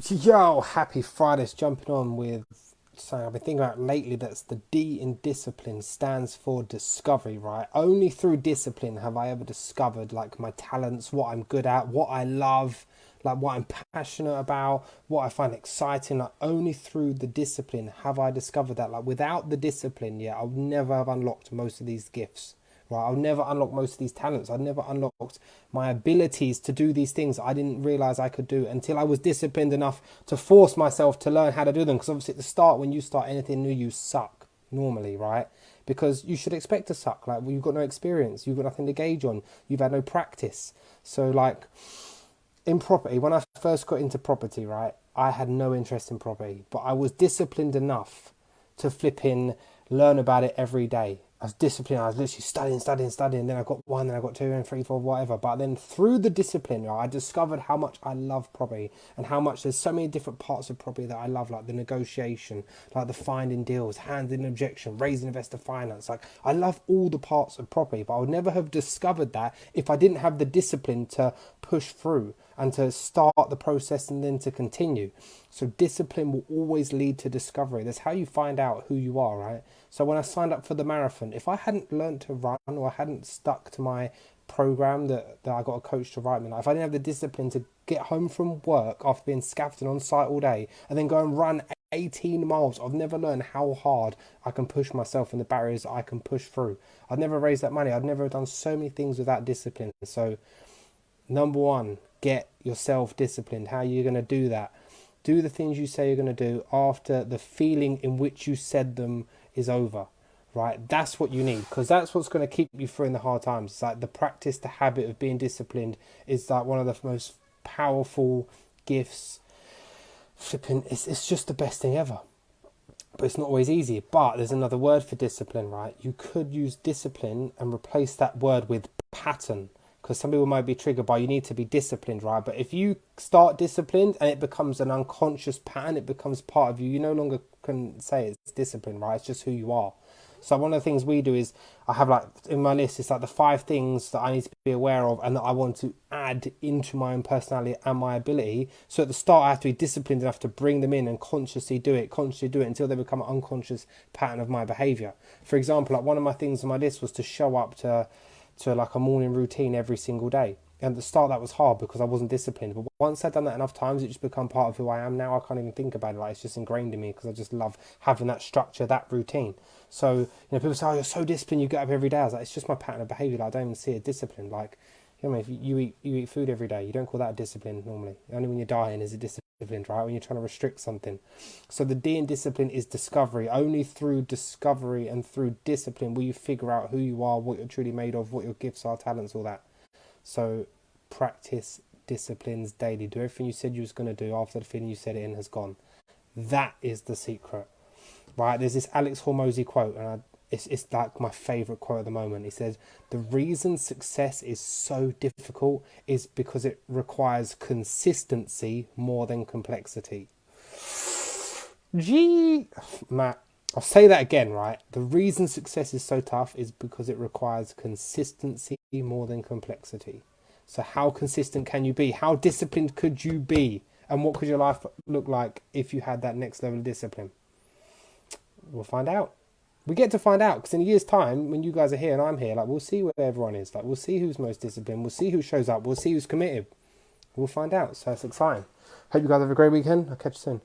Yo, happy Fridays. Jumping on with something I've been thinking about lately. That's the D in discipline stands for discovery, right? Only through discipline have I ever discovered like my talents, what I'm good at, what I love, like what I'm passionate about, what I find exciting. Like only through the discipline have I discovered that. Like without the discipline, yeah, I would never have unlocked most of these gifts. Right, I'll never unlock most of these talents. I'd never unlocked my abilities to do these things I didn't realize I could do until I was disciplined enough to force myself to learn how to do them. Because obviously, at the start, when you start anything new, you suck normally, right? Because you should expect to suck. Like, well, you've got no experience, you've got nothing to gauge on, you've had no practice. So, like, in property, when I first got into property, right, I had no interest in property, but I was disciplined enough to flip in, learn about it every day. I was disciplined. I was literally studying. Then I got one, then I got two, and three, four, whatever. But then through the discipline, right, I discovered how much I love property and how much there's so many different parts of property that I love, like the negotiation, like the finding deals, handling objection, raising investor finance. Like I love all the parts of property, but I would never have discovered that if I didn't have the discipline to push through and to start the process and then to continue. So discipline will always lead to discovery. That's how you find out who you are, right? So when I signed up for the marathon, if I hadn't learned to run or I hadn't stuck to my program that I got a coach to write me, like if I didn't have the discipline to get home from work after being scaffolding on site all day and then go and run 18 miles, I've never learned how hard I can push myself and the barriers I can push through. I'd never raised that money. I'd never done so many things without discipline. So number one, get yourself disciplined. How are you going to do that? Do the things you say you're going to do after the feeling in which you said them is over, right? That's what you need, because that's what's going to keep you through in the hard times. It's like the practice, the habit of being disciplined is like one of the most powerful gifts. Flipping, it's just the best thing ever. But it's not always easy. But there's another word for discipline, right? You could use discipline and replace that word with pattern, because some people might be triggered by you need to be disciplined, right? But if you start disciplined and it becomes an unconscious pattern, it becomes part of you. You no longer can say it's discipline, right? It's just who you are. So one of the things we do is I have like in my list, it's like the 5 things that I need to be aware of and that I want to add into my own personality and my ability. So at the start, I have to be disciplined enough to bring them in and consciously do it until they become an unconscious pattern of my behavior. For example, like one of my things on my list was to show up to like a morning routine every single day. And at the start that was hard because I wasn't disciplined. But once I'd done that enough times, it just become part of who I am now. I can't even think about it. Like it's just ingrained in me because I just love having that structure, that routine. So, people say, oh, you're so disciplined, you get up every day. I was like, it's just my pattern of behaviour. Like, I don't even see it disciplined. Like, if you eat food every day, you don't call that a discipline normally. Only when you're dying is it disciplined, right? When you're trying to restrict something. So the D in discipline is discovery. Only through discovery and through discipline will you figure out who you are, what you're truly made of, what your gifts are, talents, all that. So practice disciplines daily. Do everything you said you was going to do after the feeling you said it in has gone. That is the secret, right? There's this Alex Hormozy quote, and it's like my favourite quote at the moment. He says, the reason success is so difficult is because it requires consistency more than complexity. Gee, Matt, I'll say that again, right? The reason success is so tough is because it requires consistency more than complexity. So how consistent can you be? How disciplined could you be? And what could your life look like if you had that next level of discipline? We'll find out. We get to find out because in a year's time, when you guys are here and I'm here, like we'll see where everyone is. Like we'll see who's most disciplined. We'll see who shows up. We'll see who's committed. We'll find out. So it's exciting. Hope you guys have a great weekend. I'll catch you soon.